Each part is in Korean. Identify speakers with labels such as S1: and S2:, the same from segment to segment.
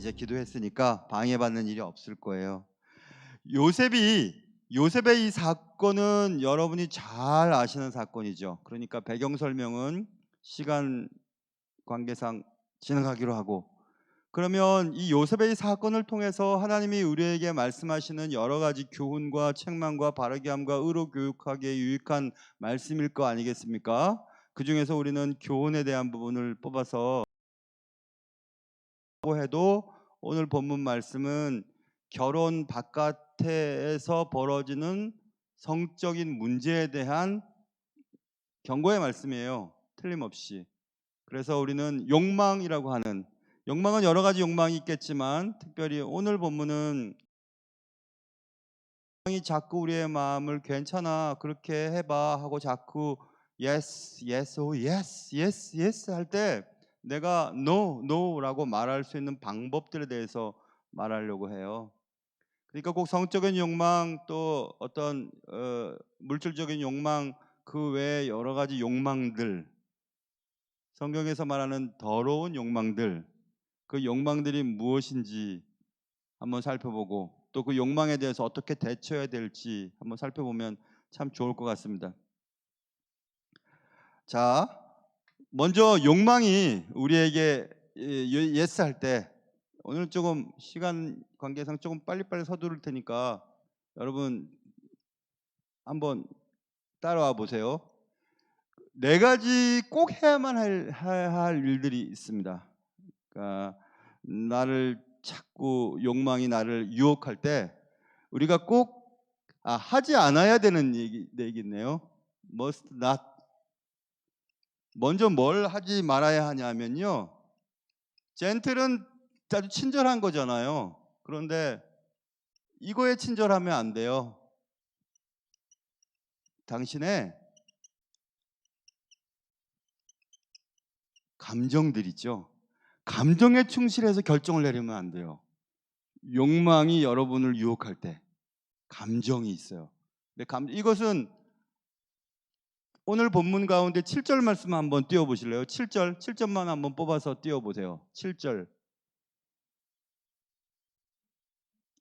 S1: 이제 기도했으니까 방해받는 일이 없을 거예요. 요셉의 이 사건은 여러분이 잘 아시는 사건이죠. 그러니까 배경 설명은 시간 관계상 진행하기로 하고, 그러면 이 요셉의 이 사건을 통해서 하나님이 우리에게 말씀하시는 여러 가지 교훈과 책망과 바르게 함과 의로 교육하기에 유익한 말씀일 거 아니겠습니까? 그 중에서 우리는 교훈에 대한 부분을 뽑아서 해도 오늘 본문 말씀은 결혼 바깥에서 벌어지는 성적인 문제에 대한 경고의 말씀이에요. 틀림없이. 그래서 우리는 욕망은 여러 가지 욕망이 있겠지만 특별히 오늘 본문은 욕망이 자꾸 우리의 마음을 괜찮아 그렇게 해봐 하고 자꾸 yes, yes, oh yes, yes, yes 할 때 내가 no, no라고 말할 수 있는 방법들에 대해서 말하려고 해요. 그러니까 꼭 성적인 욕망 또 어떤 물질적인 욕망 그 외에 여러 가지 욕망들, 성경에서 말하는 더러운 욕망들, 그 욕망들이 무엇인지 한번 살펴보고 또 그 욕망에 대해서 어떻게 대처해야 될지 한번 살펴보면 참 좋을 것 같습니다. 자, 먼저 욕망이 우리에게 예스 할 때, 오늘 조금 시간 관계상 조금 빨리빨리 서두를 테니까 여러분 한번 따라와 보세요. 네 가지 꼭 해야만 할 일들이 있습니다. 그러니까 욕망이 나를 유혹할 때 우리가 꼭 하지 않아야 되는 얘기네요. Must not. 먼저 뭘 하지 말아야 하냐면요. 젠틀은 아주 친절한 거잖아요. 그런데 이거에 친절하면 안 돼요. 당신의 감정들 있죠. 감정에 충실해서 결정을 내리면 안 돼요. 욕망이 여러분을 유혹할 때 감정이 있어요. 근데 이것은 오늘 본문 가운데 7절 말씀 한번 띄워보실래요? 7절만 한번 뽑아서 띄워보세요. 7절.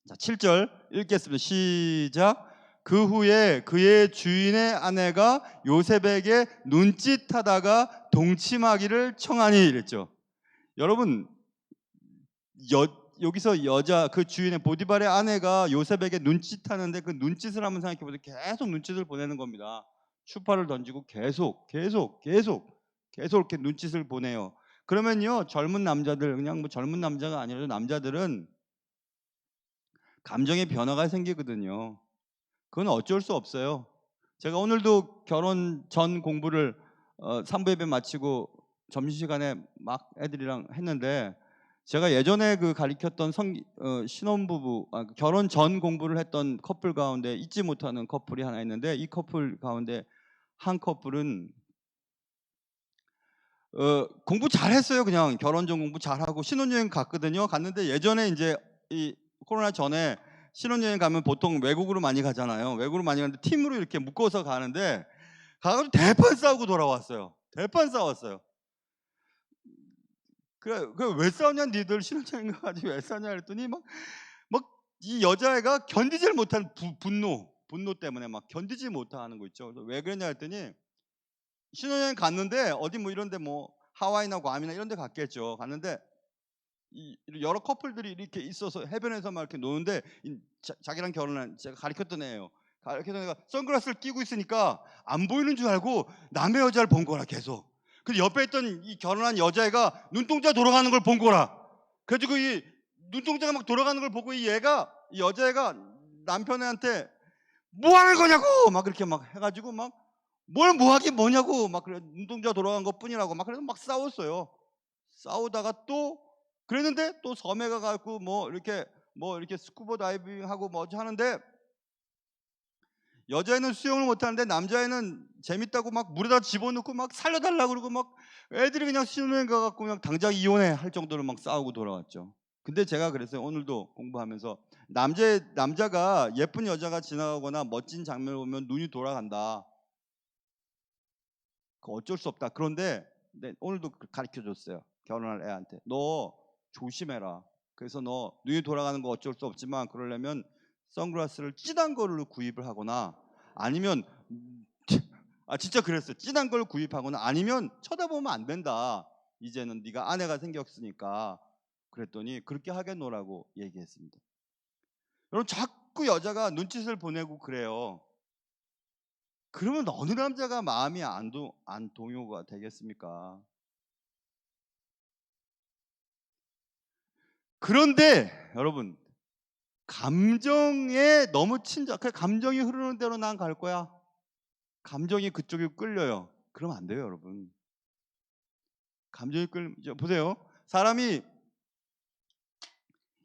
S1: 자, 7절 읽겠습니다. 시작. 그 후에 그의 주인의 아내가 요셉에게 눈짓하다가 동침하기를 청하니 이랬죠. 여러분 여기서 그 주인의 보디발의 아내가 요셉에게 눈짓하는데 그 눈짓을 한번 생각해 보세요. 계속 눈짓을 보내는 겁니다. 추파를 던지고 계속 이렇게 눈짓을 보내요. 그러면요 젊은 남자들, 그냥 뭐 젊은 남자가 아니라도 남자들은 감정의 변화가 생기거든요. 그건 어쩔 수 없어요. 제가 오늘도 결혼 전 공부를 3부 예배 마치고 점심시간에 막 애들이랑 했는데, 제가 예전에 그 가르쳤던 신혼부부, 결혼 전 공부를 했던 커플 가운데 잊지 못하는 커플이 하나 있는데, 이 커플 가운데 한 커플은 공부 잘했어요. 그냥 결혼 전 공부 잘하고 신혼여행 갔거든요. 갔는데 예전에 이제 이 코로나 전에 신혼여행 가면 보통 외국으로 많이 가잖아요. 외국으로 많이 가는데 팀으로 이렇게 묶어서 가는데 가가지고 대판 싸우고 돌아왔어요. 대판 싸웠어요. 그래 왜 싸우냐 니들 신혼여행 가가지고 왜 싸우냐 그랬더니 막 이 여자애가 견디질 못한 분노 때문에 막 견디지 못하는 거 있죠. 그래서 왜 그랬냐 했더니 신혼여행 갔는데 어디 뭐 이런데 뭐 하와이나 괌이나 이런 데 갔겠죠. 갔는데 여러 커플들이 이렇게 있어서 해변에서 막 이렇게 노는데 자기랑 결혼한 제가 가르쳤던 애예요. 가르쳤던 애가 선글라스를 끼고 있으니까 안 보이는 줄 알고 남의 여자를 본 거라 계속. 근데 옆에 있던 이 결혼한 여자애가 눈동자 돌아가는 걸 본 거라. 그래가지고 이 눈동자가 막 돌아가는 걸 보고 이 여자애가 남편한테 뭐 하는 거냐고 막 그렇게 막 해가지고 막 뭘 뭐하긴 뭐냐고 막 그래, 눈동자 돌아간 것 뿐이라고 막 그래서 막 싸웠어요. 싸우다가 또 그랬는데 또 섬에 가갖고 뭐 이렇게 스쿠버 다이빙 하고 뭐 하는데 여자애는 수영을 못하는데 남자애는 재밌다고 막 물에다 집어넣고 막 살려달라고 그러고 막 애들이 그냥 신혼여행 가갖고 그냥 당장 이혼해 할 정도로 막 싸우고 돌아왔죠. 근데 제가 그랬어요. 오늘도 공부하면서 남자가 예쁜 여자가 지나가거나 멋진 장면을 보면 눈이 돌아간다. 그 어쩔 수 없다. 그런데 오늘도 가르쳐 줬어요. 결혼할 애한테 너 조심해라. 그래서 너 눈이 돌아가는 거 어쩔 수 없지만 그러려면 선글라스를 진한 거를 구입을 하거나 아니면 진짜 그랬어요. 진한 걸 구입하거나 아니면 쳐다보면 안 된다. 이제는 네가 아내가 생겼으니까. 그랬더니 그렇게 하겠노라고 얘기했습니다. 여러분 자꾸 여자가 눈짓을 보내고 그래요. 그러면 어느 남자가 마음이 안 동요가 되겠습니까? 그런데 여러분 감정에 너무 감정이 흐르는 대로 난 갈 거야. 감정이 그쪽에 끌려요. 그러면 안 돼요, 여러분. 감정이 보세요. 사람이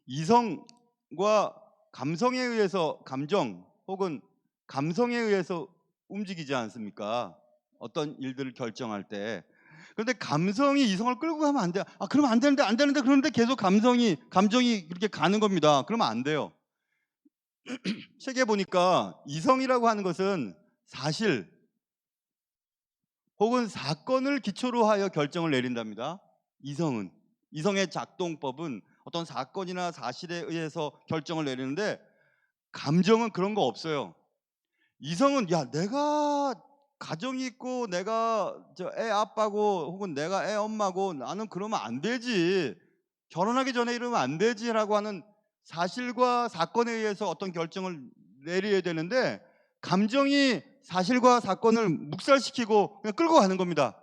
S1: 이성과 감성에 의해서 감정 혹은 감성에 의해서 움직이지 않습니까? 어떤 일들을 결정할 때. 그런데 감성이 이성을 끌고 가면 안 돼요. 그러면 안 되는데 그런데 계속 감정이 그렇게 가는 겁니다. 그러면 안 돼요. 책에 보니까 이성이라고 하는 것은 사실 혹은 사건을 기초로 하여 결정을 내린답니다. 이성의 작동법은 어떤 사건이나 사실에 의해서 결정을 내리는데 감정은 그런 거 없어요. 이성은 야 내가 가정이 있고 내가 애 아빠고 혹은 내가 애 엄마고 나는 그러면 안 되지. 결혼하기 전에 이러면 안 되지라고 하는 사실과 사건에 의해서 어떤 결정을 내려야 되는데 감정이 사실과 사건을 묵살시키고 그냥 끌고 가는 겁니다.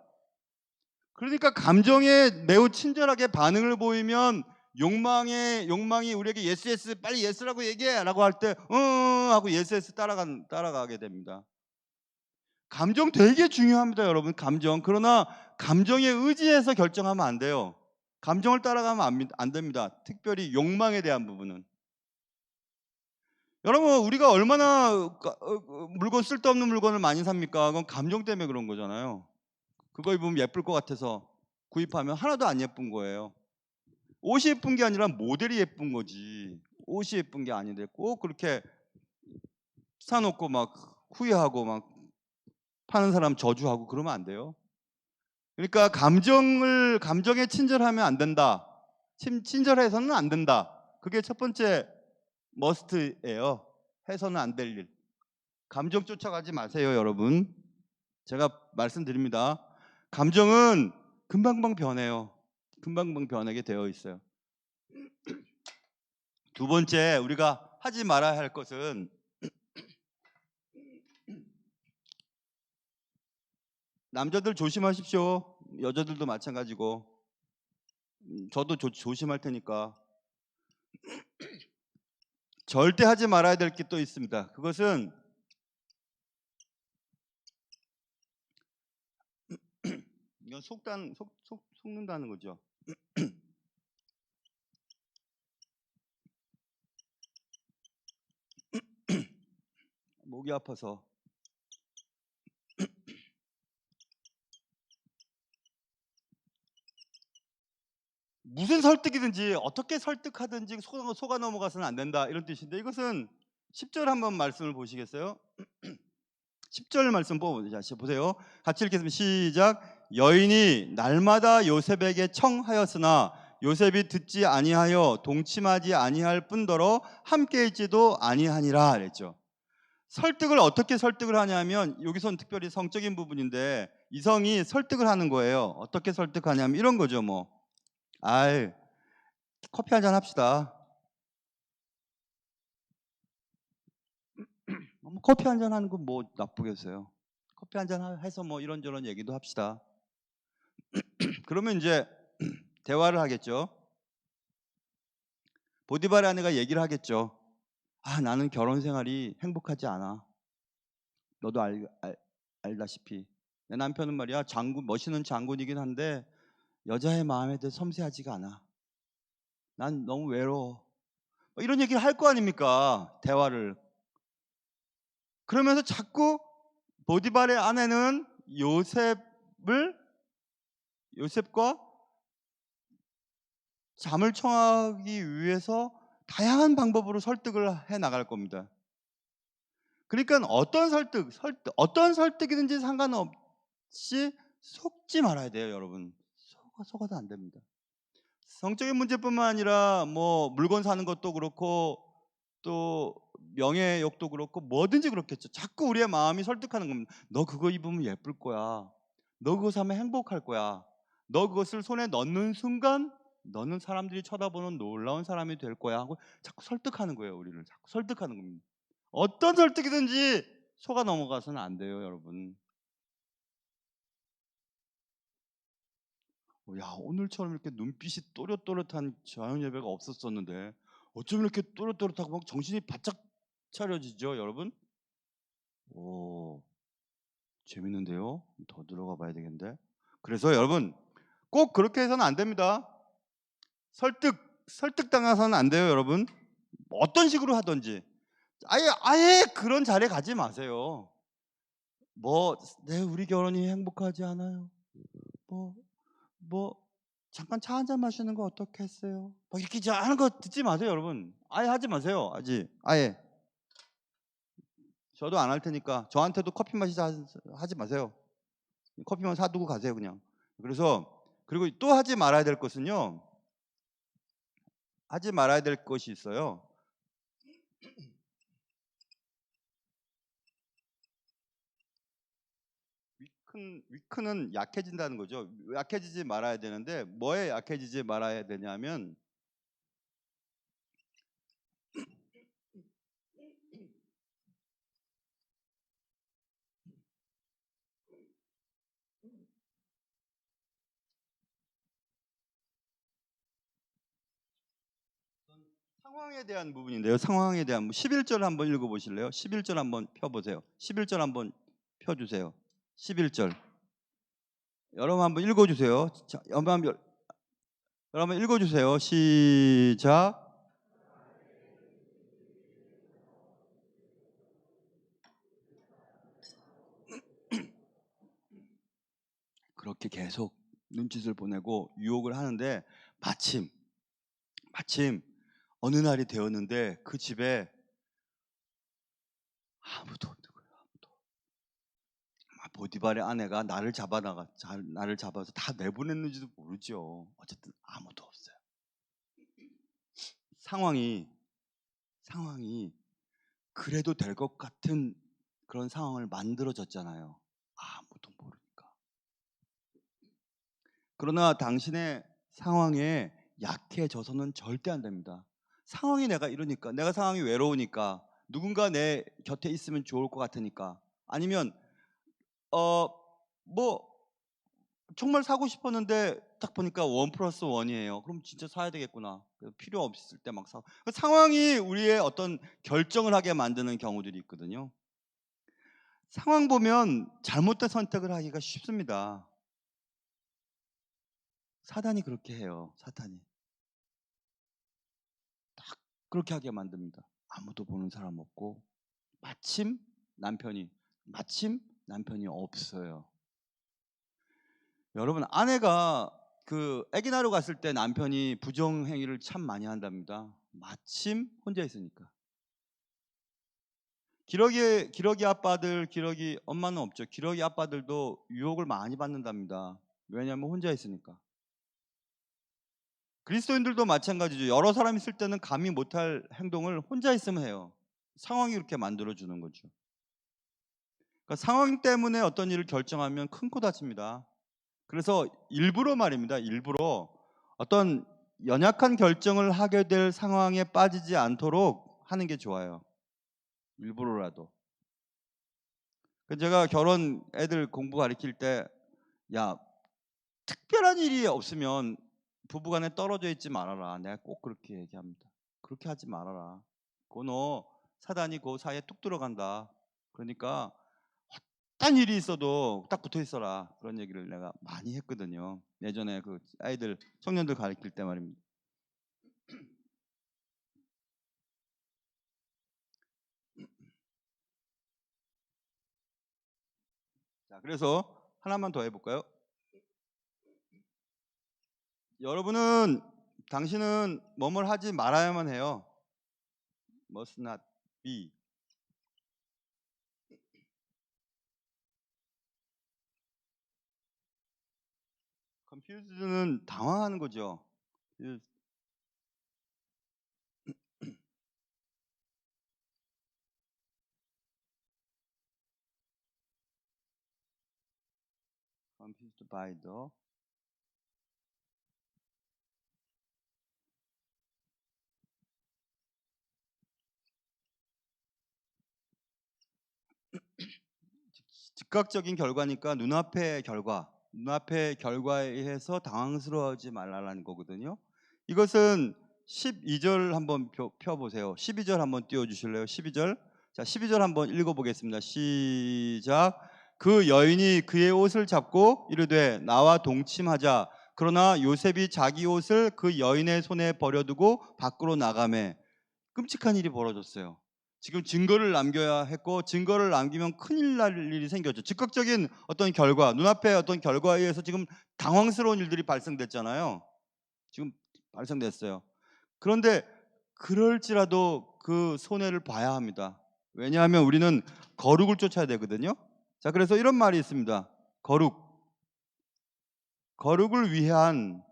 S1: 그러니까 감정에 매우 친절하게 반응을 보이면 욕망이 우리에게 예스 빨리 예스라고 얘기해라고 할 때 하고 예스 따라가게 됩니다. 감정 되게 중요합니다, 여러분. 감정. 그러나 감정에 의지해서 결정하면 안 돼요. 감정을 따라가면 안 됩니다. 특별히 욕망에 대한 부분은. 여러분 우리가 얼마나 쓸데없는 물건을 많이 삽니까? 그건 감정 때문에 그런 거잖아요. 그거 입으면 예쁠 것 같아서 구입하면 하나도 안 예쁜 거예요. 옷이 예쁜 게 아니라 모델이 예쁜 거지. 옷이 예쁜 게 아닌데 꼭 그렇게 사놓고 막 후회하고 막 파는 사람 저주하고 그러면 안 돼요. 그러니까 감정에 친절하면 안 된다. 친절해서는 안 된다. 그게 첫 번째 머스트예요. 해서는 안 될 일. 감정 쫓아가지 마세요, 여러분. 제가 말씀드립니다. 감정은 금방금방 변해요. 금방금방 변하게 되어 있어요. 두 번째 우리가 하지 말아야 할 것은 남자들 조심하십시오. 여자들도 마찬가지고 저도 조심할 테니까 절대 하지 말아야 될 게 또 있습니다. 그것은 이건 속는다는 거죠. 목이 아파서 무슨 설득이든지 어떻게 설득하든지 속아 넘어가서는 안 된다 이런 뜻인데 이것은 10절 한번 말씀을 보시겠어요? 10절 말씀 보세요. 같이 읽겠습니다. 시작. 여인이 날마다 요셉에게 청하였으나 요셉이 듣지 아니하여 동침하지 아니할 뿐더러 함께 있지도 아니하니라 그랬죠. 설득을 어떻게 설득을 하냐면 여기서는 특별히 성적인 부분인데 이성이 설득을 하는 거예요. 어떻게 설득하냐면 이런 거죠. 커피 한잔 합시다. 커피 한잔 하는 건 뭐 나쁘겠어요. 커피 한잔 해서 뭐 이런저런 얘기도 합시다. 그러면 이제 대화를 하겠죠. 보디발의 아내가 얘기를 하겠죠. 나는 결혼 생활이 행복하지 않아. 너도 알다시피 내 남편은 말이야 멋있는 장군이긴 한데 여자의 마음에 대해 섬세하지가 않아. 난 너무 외로워. 이런 얘기를 할 거 아닙니까? 대화를. 그러면서 자꾸 보디발의 아내는 요셉과 잠을 청하기 위해서 다양한 방법으로 설득을 해 나갈 겁니다. 그러니까 어떤 설득이든지 상관없이 속지 말아야 돼요, 여러분. 속아도 안 됩니다. 성적인 문제뿐만 아니라 뭐 물건 사는 것도 그렇고 또 명예욕도 그렇고 뭐든지 그렇겠죠. 자꾸 우리의 마음이 설득하는 겁니다. 너 그거 입으면 예쁠 거야. 너 그거 사면 행복할 거야. 너 그것을 손에 넣는 순간 너는 사람들이 쳐다보는 놀라운 사람이 될 거야 하고 자꾸 설득하는 거예요. 우리를 자꾸 설득하는 겁니다. 어떤 설득이든지 속아 넘어가서는 안 돼요, 여러분. 야, 오늘처럼 이렇게 눈빛이 또렷또렷한 저녁 예배가 없었었는데 어쩜 이렇게 또렷또렷하고 막 정신이 바짝 차려지죠, 여러분? 오, 재밌는데요? 더 들어가 봐야 되겠는데. 그래서 여러분 꼭 그렇게 해서는 안 됩니다. 설득당해서는 안 돼요, 여러분. 어떤 식으로 하든지 아예 그런 자리에 가지 마세요. 뭐, 네, 우리 결혼이 행복하지 않아요. 뭐, 뭐, 잠깐 차 한잔 마시는 거 어떻겠어요? 뭐 이렇게 하는 거 듣지 마세요, 여러분. 아예 하지 마세요. 아예. 저도 안 할 테니까 저한테도 커피 마시자 하지 마세요. 커피만 사두고 가세요, 그냥. 그래서 그리고 또 하지 말아야 될 것은요. 하지 말아야 될 것이 있어요. 위크는 약해진다는 거죠. 약해지지 말아야 되는데 뭐에 약해지지 말아야 되냐면 상황에 대한 부분인데요. 상황에 대한 11절 한번 읽어보실래요? 11절 한번 펴보세요. 11절 한번 펴주세요. 11절. 여러분 한번 읽어주세요. 자, 여러분 읽어주세요. 시작. 그렇게 계속 눈짓을 보내고 유혹을 하는데 마침 어느 날이 되었는데 그 집에 아무도 없는 거예요. 아무도. 보디발의 아내가 나를 잡아서 다 내보냈는지도 모르죠. 어쨌든 아무도 없어요. 상황이 그래도 될 것 같은 그런 상황을 만들어졌잖아요. 아무도 모르니까. 그러나 당신의 상황에 약해져서는 절대 안 됩니다. 상황이 내가 이러니까, 내가 상황이 외로우니까, 누군가 내 곁에 있으면 좋을 것 같으니까, 아니면 뭐 정말 사고 싶었는데 딱 보니까 1+1이에요. 그럼 진짜 사야 되겠구나. 필요 없을 때 막 사. 상황이 우리의 어떤 결정을 하게 만드는 경우들이 있거든요. 상황 보면 잘못된 선택을 하기가 쉽습니다. 사단이 그렇게 해요. 사탄이. 딱 그렇게 하게 만듭니다. 아무도 보는 사람 없고 마침 남편이 없어요. 여러분 아내가 그 아기 낳으러 갔을 때 남편이 부정 행위를 참 많이 한답니다. 마침 혼자 있으니까. 기러기 아빠들, 기러기 엄마는 없죠. 기러기 아빠들도 유혹을 많이 받는답니다. 왜냐하면 혼자 있으니까. 그리스도인들도 마찬가지죠. 여러 사람 있을 때는 감히 못할 행동을 혼자 있으면 해요. 상황이 그렇게 만들어주는 거죠. 그러니까 상황 때문에 어떤 일을 결정하면 큰 코 다칩니다. 그래서 일부러 말입니다. 일부러 어떤 연약한 결정을 하게 될 상황에 빠지지 않도록 하는 게 좋아요. 일부러라도. 제가 결혼 애들 공부 가르칠 때, 야, 특별한 일이 없으면 부부간에 떨어져 있지 말아라. 내가 꼭 그렇게 얘기합니다. 그렇게 하지 말아라. 그거 너 사단이 그 사이에 뚝 들어간다. 그러니까 어떤 일이 있어도 딱 붙어 있어라. 그런 얘기를 내가 많이 했거든요. 예전에 그 아이들 청년들 가르칠 때 말입니다. 자, 그래서 하나만 더 해볼까요? 당신은 뭐뭘 하지 말아야만 해요. Must not be. confused는 당황하는 거죠. 이 confused by the 즉각적인 결과니까 눈앞의 결과에 의해서 당황스러워하지 말라는 거거든요. 이것은 12절 한번 펴보세요. 12절 한번 띄워주실래요? 12절. 자, 12절 한번 읽어보겠습니다. 시작. 그 여인이 그의 옷을 잡고 이르되 나와 동침하자. 그러나 요셉이 자기 옷을 그 여인의 손에 버려두고 밖으로 나가매. 끔찍한 일이 벌어졌어요. 지금 증거를 남겨야 했고 증거를 남기면 큰일 날 일이 생겼죠. 즉각적인 어떤 결과, 눈앞에 어떤 결과에 의해서 지금 당황스러운 일들이 발생됐잖아요. 지금 발생됐어요. 그런데 그럴지라도 그 손해를 봐야 합니다. 왜냐하면 우리는 거룩을 쫓아야 되거든요. 자, 그래서 이런 말이 있습니다. 거룩을 위한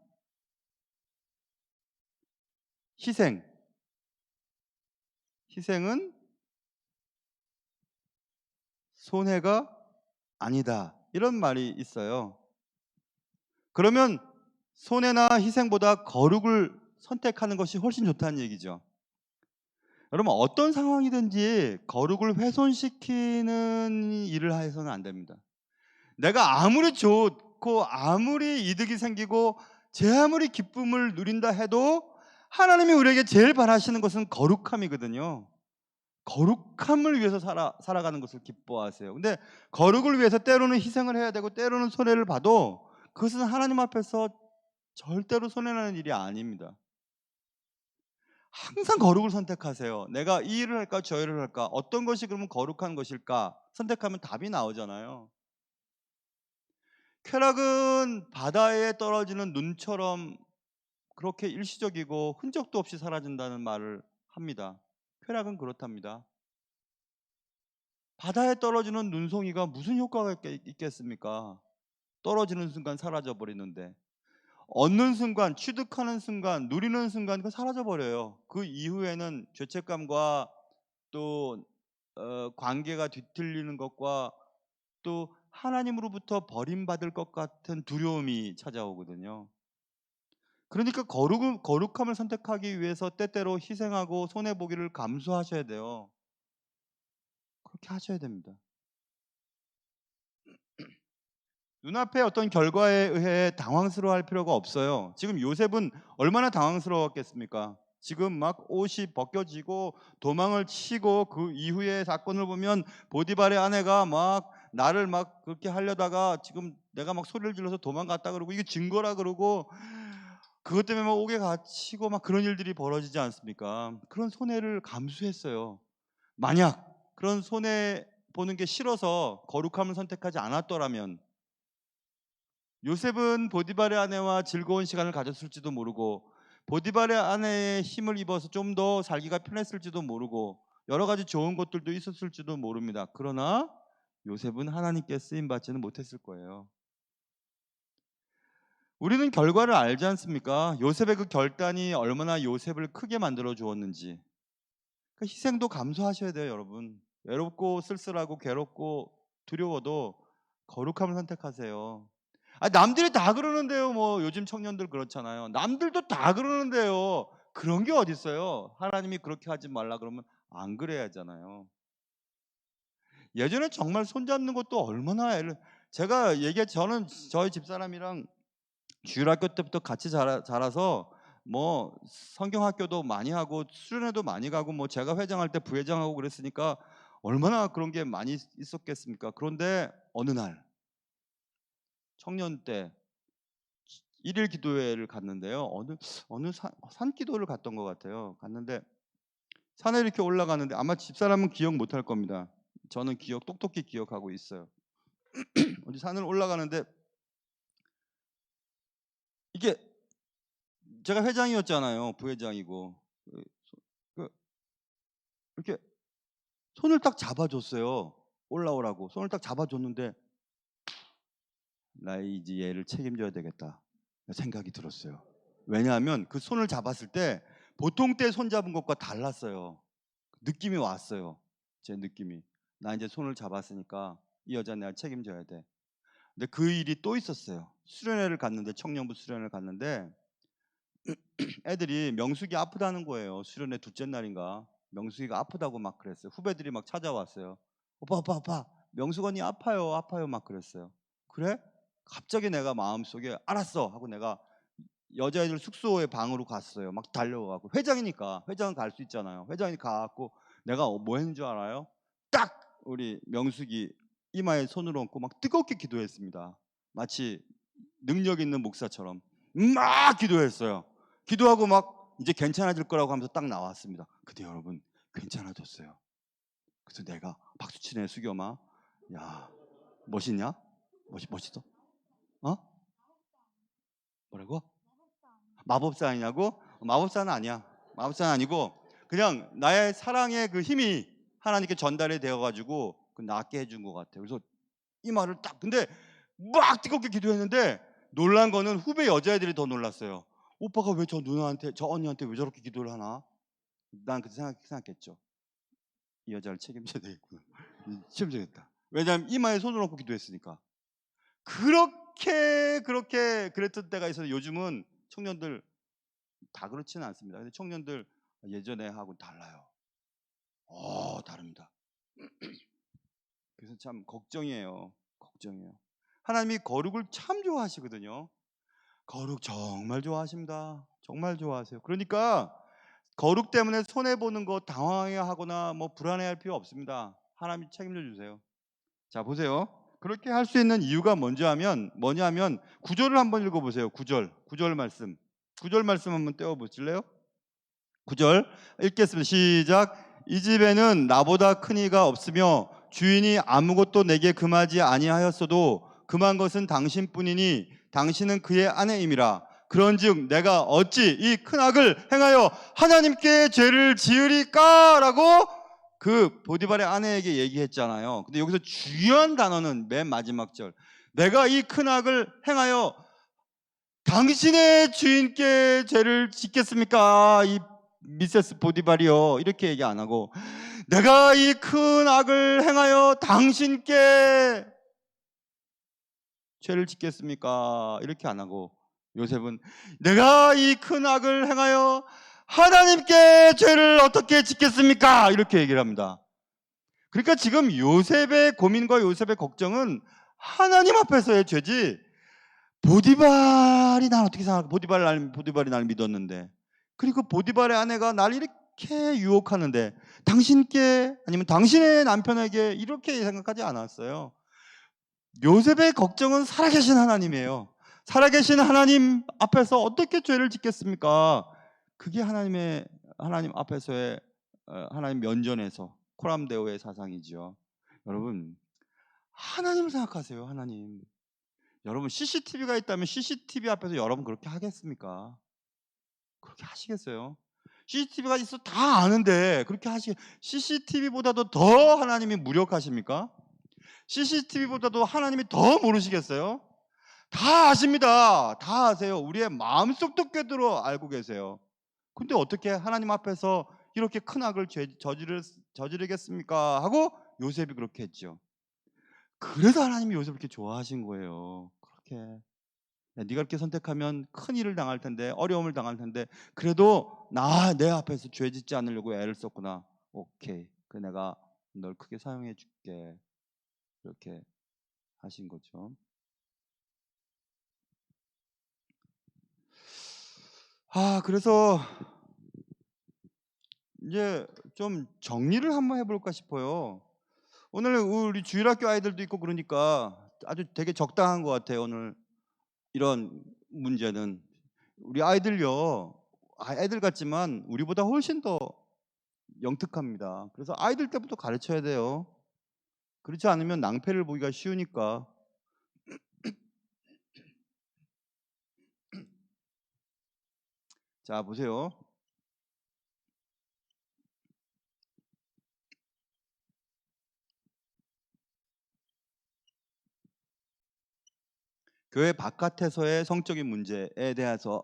S1: 희생은 손해가 아니다. 이런 말이 있어요. 그러면 손해나 희생보다 거룩을 선택하는 것이 훨씬 좋다는 얘기죠. 여러분, 어떤 상황이든지 거룩을 훼손시키는 일을 해서는 안 됩니다. 내가 아무리 좋고 아무리 이득이 생기고 제 아무리 기쁨을 누린다 해도 하나님이 우리에게 제일 바라시는 것은 거룩함이거든요. 거룩함을 위해서 살아가는 것을 기뻐하세요. 근데 거룩을 위해서 때로는 희생을 해야 되고 때로는 손해를 봐도 그것은 하나님 앞에서 절대로 손해나는 일이 아닙니다. 항상 거룩을 선택하세요. 내가 이 일을 할까 저 일을 할까, 어떤 것이 그러면 거룩한 것일까 선택하면 답이 나오잖아요. 쾌락은 바다에 떨어지는 눈처럼 그렇게 일시적이고 흔적도 없이 사라진다는 말을 합니다. 쾌락은 그렇답니다. 바다에 떨어지는 눈송이가 무슨 효과가 있겠습니까? 떨어지는 순간 사라져 버리는데, 얻는 순간, 취득하는 순간, 누리는 순간 그 사라져 버려요. 그 이후에는 죄책감과 또 관계가 뒤틀리는 것과 또 하나님으로부터 버림받을 것 같은 두려움이 찾아오거든요. 그러니까 거룩함을 선택하기 위해서 때때로 희생하고 손해보기를 감수하셔야 돼요. 그렇게 하셔야 됩니다. 눈앞에 어떤 결과에 의해 당황스러워할 필요가 없어요. 지금 요셉은 얼마나 당황스러웠겠습니까? 지금 막 옷이 벗겨지고 도망을 치고 그 이후의 사건을 보면 보디발의 아내가 막 나를 막 그렇게 하려다가 지금 내가 막 소리를 질러서 도망갔다 그러고 이게 증거라 그러고 그것 때문에 막 옥에 갇히고 막 그런 일들이 벌어지지 않습니까? 그런 손해를 감수했어요. 만약 그런 손해 보는 게 싫어서 거룩함을 선택하지 않았더라면 요셉은 보디발의 아내와 즐거운 시간을 가졌을지도 모르고 보디발의 아내의 힘을 입어서 좀 더 살기가 편했을지도 모르고 여러 가지 좋은 것들도 있었을지도 모릅니다. 그러나 요셉은 하나님께 쓰임 받지는 못했을 거예요. 우리는 결과를 알지 않습니까? 요셉의 그 결단이 얼마나 요셉을 크게 만들어 주었는지. 그 희생도 감수하셔야 돼요, 여러분. 외롭고 쓸쓸하고 괴롭고 두려워도 거룩함을 선택하세요. 아, 남들이 다 그러는데요. 뭐 요즘 청년들 그렇잖아요. 남들도 다 그러는데요. 그런 게 어디 있어요? 하나님이 그렇게 하지 말라 그러면 안 그래야 하잖아요. 예전에 정말 손잡는 것도 얼마나 제가 저는 저희 집사람이랑 주일학교 때부터 같이 자라서 뭐 성경학교도 많이 하고 수련회도 많이 가고 뭐 제가 회장할 때 부회장하고 그랬으니까 얼마나 그런 게 많이 있었겠습니까? 그런데 어느 날 청년 때 일일 기도회를 갔는데요. 어느 산 기도를 갔던 것 같아요. 갔는데 산에 이렇게 올라가는데 아마 집사람은 기억 못할 겁니다. 저는 똑똑히 기억하고 있어요. 어디 산을 올라가는데 이게 제가 회장이었잖아요. 부회장이고 그 이렇게 손을 딱 잡아줬어요. 올라오라고 손을 딱 잡아줬는데 나 이제 얘를 책임져야 되겠다 생각이 들었어요. 왜냐하면 그 손을 잡았을 때 보통 때 손 잡은 것과 달랐어요. 느낌이 왔어요. 제 느낌이. 나 이제 손을 잡았으니까 이 여자 내가 책임져야 돼. 근데 그 일이 또 있었어요. 수련회를 갔는데, 청년부 수련회를 갔는데 애들이 명숙이 아프다는 거예요. 수련회 둘째 날인가. 명숙이가 아프다고 막 그랬어요. 후배들이 막 찾아왔어요. 오빠 명숙 언니 아파요 막 그랬어요. 그래? 갑자기 내가 마음속에 알았어 하고 내가 여자애들 숙소에 방으로 갔어요. 막 달려가고, 회장이니까 회장은 갈 수 있잖아요. 회장이 가갖고 내가 뭐 했는 줄 알아요? 딱 우리 명숙이 이마에 손을 얹고 막 뜨겁게 기도했습니다. 마치 능력 있는 목사처럼 막 기도했어요. 기도하고 막 이제 괜찮아질 거라고 하면서 딱 나왔습니다. 근데 여러분, 괜찮아졌어요. 그래서 내가 박수 치네. 수겸아, 야 멋있냐? 멋있어? 어? 뭐라고? 마법사 아니냐고? 마법사는 아니야. 마법사는 아니고 그냥 나의 사랑의 그 힘이 하나님께 전달이 되어가지고 그 낫게 해준 것 같아요. 그래서 이 말을 딱, 근데 막 뜨겁게 기도했는데 놀란 거는 후배 여자애들이 더 놀랐어요. 오빠가 왜 저 누나한테, 저 언니한테 왜 저렇게 기도를 하나? 난 그때 생각했죠. 이 여자를 책임져야 되겠구나. 책임져야겠다. 왜냐하면 이마에 손을 얹고 기도했으니까. 그렇게 그랬던 때가 있어서 요즘은 청년들 다 그렇지는 않습니다. 근데 청년들 예전에 하고 달라요. 다릅니다. 그래서 참 걱정이에요. 하나님이 거룩을 참 좋아하시거든요. 거룩 정말 좋아하십니다. 정말 좋아하세요. 그러니까 거룩 때문에 손해 보는 거 당황해하거나 뭐 불안해할 필요 없습니다. 하나님이 책임져 주세요. 자, 보세요. 그렇게 할 수 있는 이유가 뭐냐면 9절을 한번 읽어보세요. 9절 말씀. 9절 말씀 한번 떼어보실래요? 9절 읽겠습니다. 시작. 이 집에는 나보다 큰 이가 없으며 주인이 아무것도 내게 금하지 아니하였어도 금한 것은 당신뿐이니 당신은 그의 아내임이라. 그런즉 내가 어찌 이 큰 악을 행하여 하나님께 죄를 지으리까? 라고 그 보디발의 아내에게 얘기했잖아요. 근데 여기서 중요한 단어는 맨 마지막 절. 내가 이 큰 악을 행하여 당신의 주인께 죄를 짓겠습니까? 이 미세스 보디발이요. 이렇게 얘기 안 하고 내가 이 큰 악을 행하여 당신께 죄를 짓겠습니까? 이렇게 안 하고 요셉은 내가 이 큰 악을 행하여 하나님께 죄를 어떻게 짓겠습니까? 이렇게 얘기를 합니다. 그러니까 지금 요셉의 고민과 요셉의 걱정은 하나님 앞에서의 죄지, 보디발이 날 어떻게 생각할까? 보디발이 날 믿었는데, 그리고 보디발의 아내가 날 이렇게 유혹하는데 당신께, 아니면 당신의 남편에게 이렇게 생각하지 않았어요. 요셉의 걱정은 살아계신 하나님이에요. 살아계신 하나님 앞에서 어떻게 죄를 짓겠습니까? 그게 하나님 앞에서의 하나님 면전에서 코람데오의 사상이죠. 여러분, 하나님을 생각하세요. 하나님. 여러분, CCTV가 있다면 CCTV 앞에서 여러분 그렇게 하겠습니까? 그렇게 하시겠어요? CCTV가 있어 다 아는데 그렇게 CCTV보다도 더 하나님이 무력하십니까? CCTV보다도 하나님이 더 모르시겠어요? 다 아십니다. 다 아세요. 우리의 마음속도 꿰뚫어 알고 계세요. 근데 어떻게 하나님 앞에서 이렇게 큰 악을 저지르겠습니까? 하고 요셉이 그렇게 했죠. 그래서 하나님이 요셉을 이렇게 좋아하신 거예요. 그렇게. 야, 네가 이렇게 선택하면 큰 일을 당할 텐데, 어려움을 당할 텐데, 그래도 내 앞에서 죄 짓지 않으려고 애를 썼구나. 오케이. 그 내가 널 크게 사용해 줄게. 이렇게 하신 거죠. 그래서 이제 좀 정리를 한번 해볼까 싶어요. 오늘 우리 주일학교 아이들도 있고 그러니까 아주 되게 적당한 것 같아요. 오늘 이런 문제는 우리 아이들요, 아이들 같지만 우리보다 훨씬 더 영특합니다. 그래서 아이들 때부터 가르쳐야 돼요. 그렇지 않으면 낭패를 보기가 쉬우니까. 자, 보세요. 교회 바깥에서의 성적인 문제에 대해서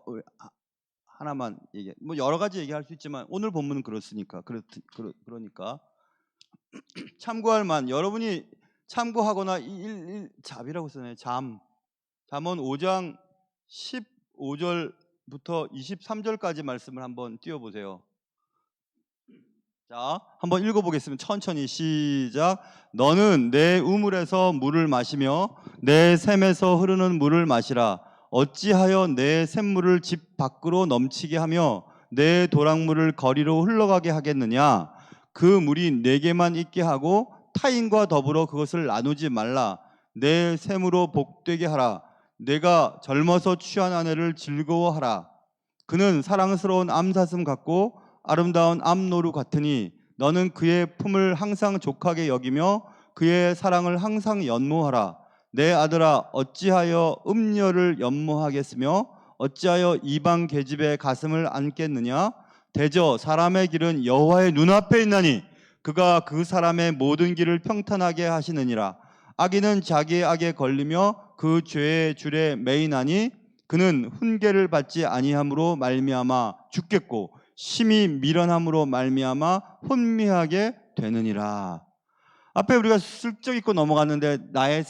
S1: 하나만 얘기. 뭐 여러 가지 얘기할 수 있지만 오늘 본문은 그렇으니까 그러니까 참고할 만 여러분이 참고하거나 잡이라고 쓰네. 잠언 5장 15절부터 23절까지 말씀을 한번 띄워보세요. 자, 한번 읽어보겠습니다. 천천히 시작. 너는 내 우물에서 물을 마시며 내 샘에서 흐르는 물을 마시라. 어찌하여 내 샘물을 집 밖으로 넘치게 하며 내 도랑물을 거리로 흘러가게 하겠느냐. 그 물이 내게만 있게 하고 타인과 더불어 그것을 나누지 말라. 내 샘으로 복되게 하라. 내가 젊어서 취한 아내를 즐거워하라. 그는 사랑스러운 암사슴 같고 아름다운 암노루 같으니 너는 그의 품을 항상 족하게 여기며 그의 사랑을 항상 연모하라. 내 아들아, 어찌하여 음녀를 연모하겠으며 어찌하여 이방 계집의 가슴을 안겠느냐. 대저 사람의 길은 여호와의 눈앞에 있나니 그가 그 사람의 모든 길을 평탄하게 하시느니라. 악인은 자기의 악에 걸리며 그 죄의 줄에 매이나니 그는 훈계를 받지 아니함으로 말미암아 죽겠고 심히 미련함으로 말미암아 혼미하게 되느니라. 앞에 우리가 슬쩍 읽고 넘어갔는데 나의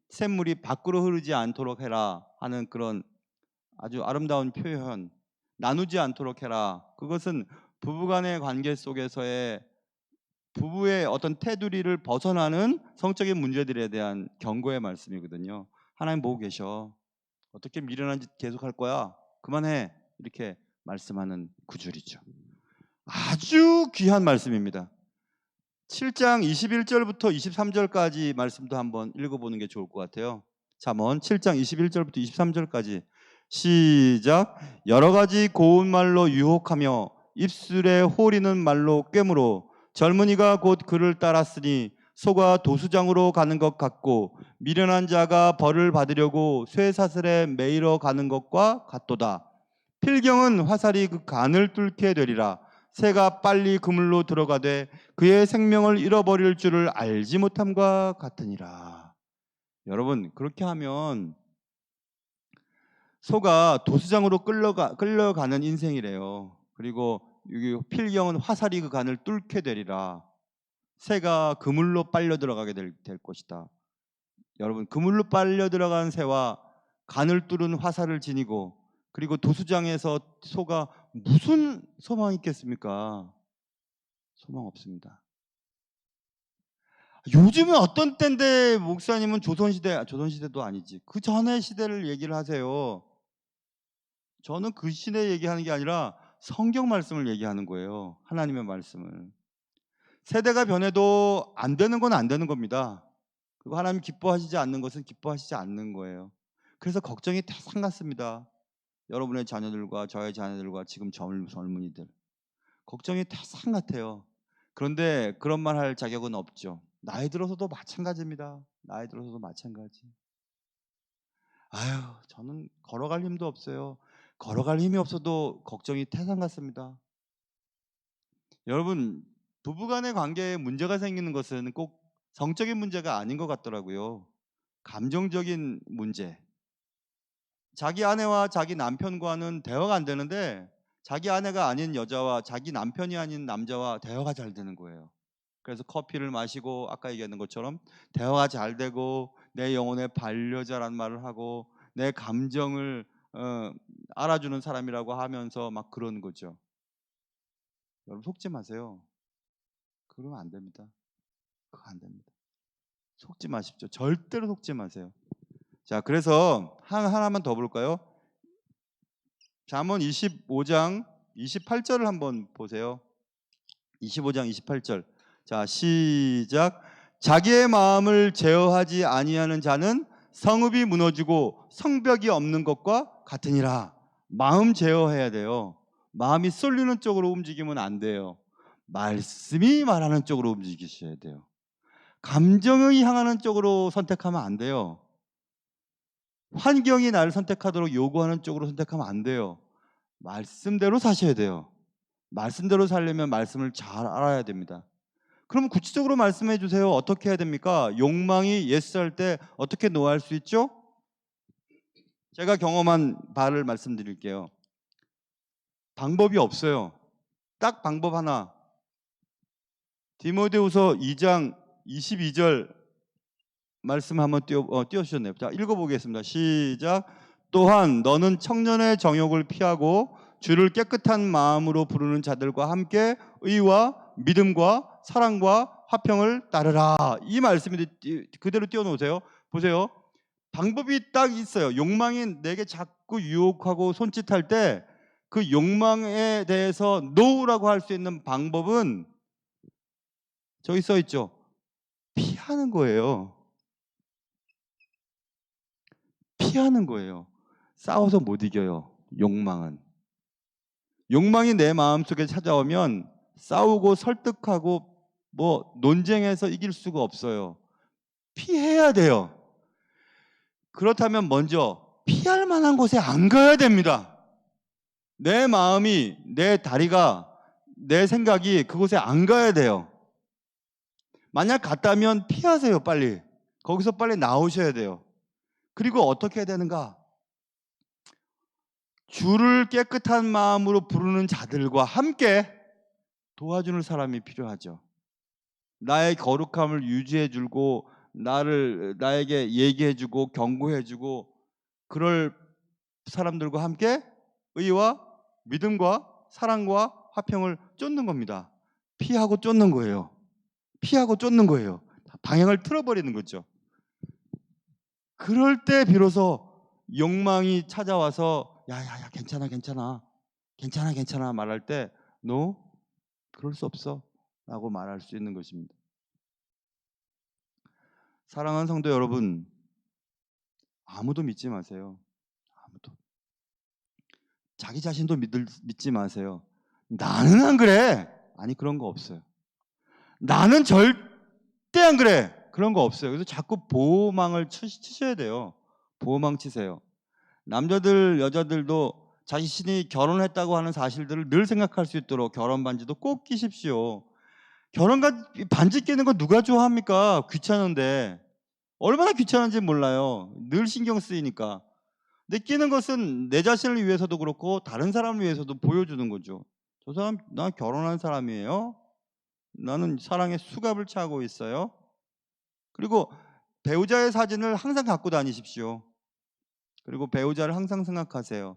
S1: 샘물이 밖으로 흐르지 않도록 해라 하는 그런 아주 아름다운 표현, 나누지 않도록 해라. 그것은 부부간의 관계 속에서의 부부의 어떤 테두리를 벗어나는 성적인 문제들에 대한 경고의 말씀이거든요. 하나님 보고 계셔. 어떻게 미련한 짓 계속할 거야? 그만해. 이렇게 말씀하는 구절이죠. 아주 귀한 말씀입니다. 7장 21절부터 23절까지 말씀도 한번 읽어보는 게 좋을 것 같아요. 잠언 7장 21절부터 23절까지 시작. 여러 가지 고운 말로 유혹하며 입술에 호리는 말로 꿰물어 젊은이가 곧 그를 따랐으니 소가 도수장으로 가는 것 같고 미련한 자가 벌을 받으려고 쇠사슬에 매이러 가는 것과 같도다. 필경은 화살이 그 간을 뚫게 되리라. 새가 빨리 그물로 들어가되 그의 생명을 잃어버릴 줄을 알지 못함과 같으니라. 여러분, 그렇게 하면 소가 도수장으로 끌려가는 인생이래요. 그리고 여기 필경은 화살이 그 간을 뚫게 되리라. 새가 그물로 빨려 들어가게 될 것이다. 여러분, 그물로 빨려 들어간 새와 간을 뚫은 화살을 지니고 그리고 도수장에서 소가 무슨 소망이 있겠습니까? 소망 없습니다. 요즘은 어떤 때인데 목사님은 조선시대도 아니지. 그 전의 시대를 얘기를 하세요. 저는 그 시대 얘기하는 게 아니라 성경 말씀을 얘기하는 거예요. 하나님의 말씀을. 세대가 변해도 안 되는 건 안 되는 겁니다. 그리고 하나님 기뻐하시지 않는 것은 기뻐하시지 않는 거예요. 그래서 걱정이 태산 같습니다. 여러분의 자녀들과 저의 자녀들과 지금 젊은이들 걱정이 태산 같아요. 그런데 그런 말 할 자격은 없죠. 나이 들어서도 마찬가지입니다. 나이 들어서도 마찬가지. 아유, 저는 걸어갈 힘도 없어요. 걸어갈 힘이 없어도 걱정이 태산 같습니다. 여러분, 부부간의 관계에 문제가 생기는 것은 꼭 성적인 문제가 아닌 것 같더라고요. 감정적인 문제. 자기 아내와 자기 남편과는 대화가 안 되는데 자기 아내가 아닌 여자와 자기 남편이 아닌 남자와 대화가 잘 되는 거예요. 그래서 커피를 마시고 아까 얘기했던 것처럼 대화가 잘 되고 내 영혼의 반려자란 말을 하고 내 감정을 알아주는 사람이라고 하면서 막 그러는 거죠. 여러분 속지 마세요. 그러면 안 됩니다. 그거 안 됩니다. 속지 마십시오. 절대로 속지 마세요. 자, 그래서 하나만 더 볼까요? 잠언 25장 28절을 한번 보세요. 25장 28절. 자, 시작. 자기의 마음을 제어하지 아니하는 자는 성읍이 무너지고 성벽이 없는 것과 같으니라. 마음 제어해야 돼요. 마음이 쏠리는 쪽으로 움직이면 안 돼요. 말씀이 말하는 쪽으로 움직이셔야 돼요. 감정이 향하는 쪽으로 선택하면 안 돼요. 환경이 나를 선택하도록 요구하는 쪽으로 선택하면 안 돼요. 말씀대로 사셔야 돼요. 말씀대로 살려면 말씀을 잘 알아야 됩니다. 그럼 구체적으로 말씀해 주세요. 어떻게 해야 됩니까? 욕망이 예스할 때 어떻게 노할 수 있죠? 제가 경험한 바를 말씀드릴게요. 방법이 없어요. 딱 방법 하나. 디모데후서 2장 22절 말씀 한번 띄워주셨네요. 자, 읽어보겠습니다. 시작. 또한 너는 청년의 정욕을 피하고 주를 깨끗한 마음으로 부르는 자들과 함께 의와 믿음과 사랑과 화평을 따르라. 이 말씀이 그대로 띄워놓으세요. 보세요. 방법이 딱 있어요. 욕망이 내게 자꾸 유혹하고 손짓할 때 그 욕망에 대해서 NO라고 할 수 있는 방법은 저기 써 있죠. 피하는 거예요. 피하는 거예요. 싸워서 못 이겨요. 욕망은. 욕망이 내 마음속에 찾아오면 싸우고 설득하고 뭐 논쟁해서 이길 수가 없어요. 피해야 돼요. 그렇다면 먼저 피할 만한 곳에 안 가야 됩니다. 내 마음이, 내 다리가, 내 생각이 그곳에 안 가야 돼요. 만약 갔다면 피하세요, 빨리. 거기서 빨리 나오셔야 돼요. 그리고 어떻게 해야 되는가? 주를 깨끗한 마음으로 부르는 자들과 함께 도와주는 사람이 필요하죠. 나의 거룩함을 유지해주고 나에게 얘기해주고 경고해주고 그럴 사람들과 함께 의와 믿음과 사랑과 화평을 쫓는 겁니다. 피하고 쫓는 거예요. 피하고 쫓는 거예요. 방향을 틀어버리는 거죠. 그럴 때 비로소 욕망이 찾아와서 야야야 괜찮아 괜찮아 괜찮아 괜찮아 말할 때 no 그럴 수 없어 라고 말할 수 있는 것입니다. 사랑하는 성도 여러분, 아무도 믿지 마세요. 아무도. 자기 자신도 믿지 마세요. 나는 안 그래. 아니 그런 거 없어요. 나는 절대 안 그래. 그런 거 없어요. 그래서 자꾸 보호망을 치셔야 돼요. 보호망 치세요. 남자들 여자들도 자신이 결혼했다고 하는 사실들을 늘 생각할 수 있도록 결혼 반지도 꼭 끼십시오. 결혼 반지 끼는 거 누가 좋아합니까? 귀찮은데. 얼마나 귀찮은지 몰라요. 늘 신경 쓰이니까. 근데 끼는 것은 내 자신을 위해서도 그렇고 다른 사람을 위해서도 보여주는 거죠. 저 사람 나 결혼한 사람이에요. 나는 사랑의 수갑을 차고 있어요. 그리고 배우자의 사진을 항상 갖고 다니십시오. 그리고 배우자를 항상 생각하세요.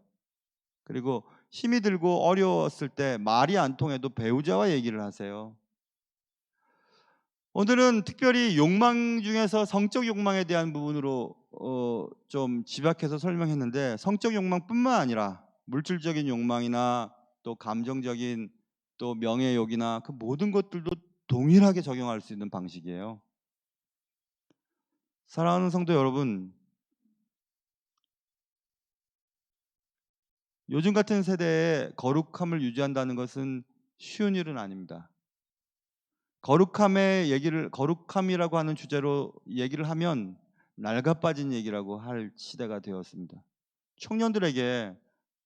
S1: 그리고 힘이 들고 어려웠을 때 말이 안 통해도 배우자와 얘기를 하세요. 오늘은 특별히 욕망 중에서 성적 욕망에 대한 부분으로 좀 집약해서 설명했는데 성적 욕망뿐만 아니라 물질적인 욕망이나 또 감정적인 또 명예욕이나 그 모든 것들도 동일하게 적용할 수 있는 방식이에요. 사랑하는 성도 여러분, 요즘 같은 세대에 거룩함을 유지한다는 것은 쉬운 일은 아닙니다. 거룩함이라고 하는 주제로 얘기를 하면 낡아빠진 얘기라고 할 시대가 되었습니다. 청년들에게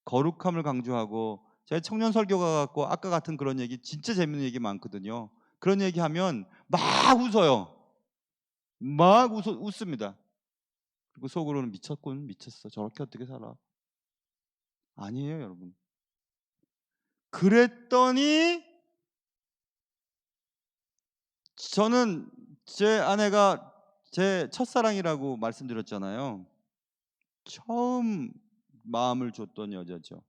S1: 거룩함을 강조하고 제가 청년 설교가 갖고 아까 같은 그런 얘기 진짜 재밌는 얘기 많거든요. 그런 얘기하면 막 웃어요. 막 웃습니다. 그리고 속으로는 미쳤군 미쳤어 저렇게 어떻게 살아. 아니에요 여러분. 그랬더니 저는 제 아내가 제 첫사랑이라고 말씀드렸잖아요. 처음 마음을 줬던 여자죠.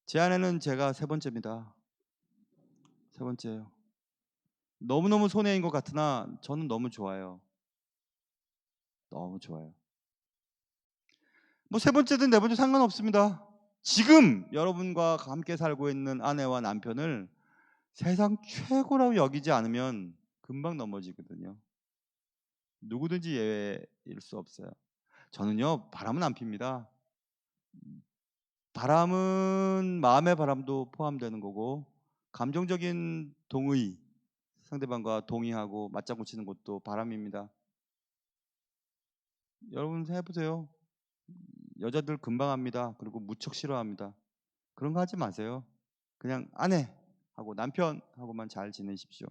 S1: 제 아내는 제가 세 번째입니다. 세 번째예요. 너무너무 손해인 것 같으나 저는 너무 좋아요. 너무 좋아요. 뭐 세 번째든 네 번째 상관없습니다. 지금 여러분과 함께 살고 있는 아내와 남편을 세상 최고라고 여기지 않으면 금방 넘어지거든요. 누구든지 예외일 수 없어요. 저는요 바람은 안 핍니다. 바람은 마음의 바람도 포함되는 거고 감정적인 동의, 상대방과 동의하고 맞장구 치는 것도 바람입니다. 여러분 해보세요. 여자들 금방 합니다. 그리고 무척 싫어합니다. 그런 거 하지 마세요. 그냥 아내하고 남편하고만 잘 지내십시오.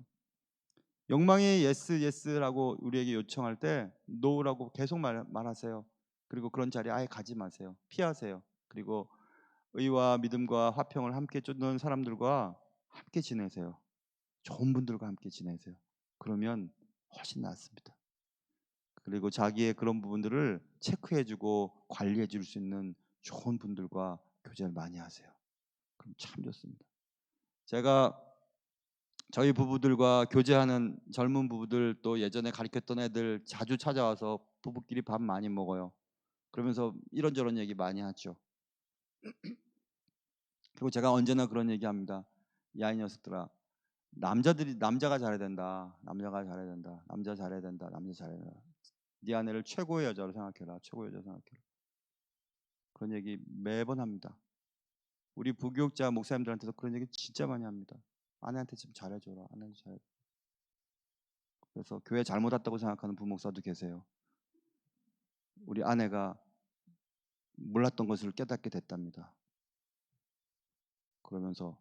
S1: 욕망이 예스 예스라고 우리에게 요청할 때 노라고 계속 말하세요. 그리고 그런 자리에 아예 가지 마세요. 피하세요. 그리고 의와 믿음과 화평을 함께 쫓는 사람들과 함께 지내세요. 좋은 분들과 함께 지내세요. 그러면 훨씬 낫습니다. 그리고 자기의 그런 부분들을 체크해주고 관리해줄 수 있는 좋은 분들과 교제를 많이 하세요. 그럼 참 좋습니다. 제가 저희 부부들과 교제하는 젊은 부부들, 또 예전에 가르쳤던 애들 자주 찾아와서 부부끼리 밥 많이 먹어요. 그러면서 이런저런 얘기 많이 하죠. 그리고 제가 언제나 그런 얘기합니다. 야, 이 녀석들아, 남자가 잘해야 된다. 남자가 잘해야 된다. 남자 잘해야 된다. 남자 잘해야 된다. 네 아내를 최고의 여자로 생각해라. 최고의 여자로 생각해라. 그런 얘기 매번 합니다. 우리 부교육자 목사님들한테도 그런 얘기 진짜 많이 합니다. 아내한테 좀 잘해줘라. 아내한테 잘해. 그래서 교회 잘못 왔다고 생각하는 부목사도 계세요. 우리 아내가 몰랐던 것을 깨닫게 됐답니다. 그러면서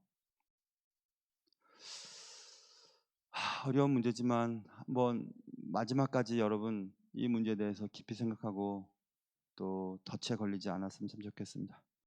S1: 어려운 문제지만 한번 마지막까지 여러분 이 문제에 대해서 깊이 생각하고 또 덫에 걸리지 않았으면 참 좋겠습니다.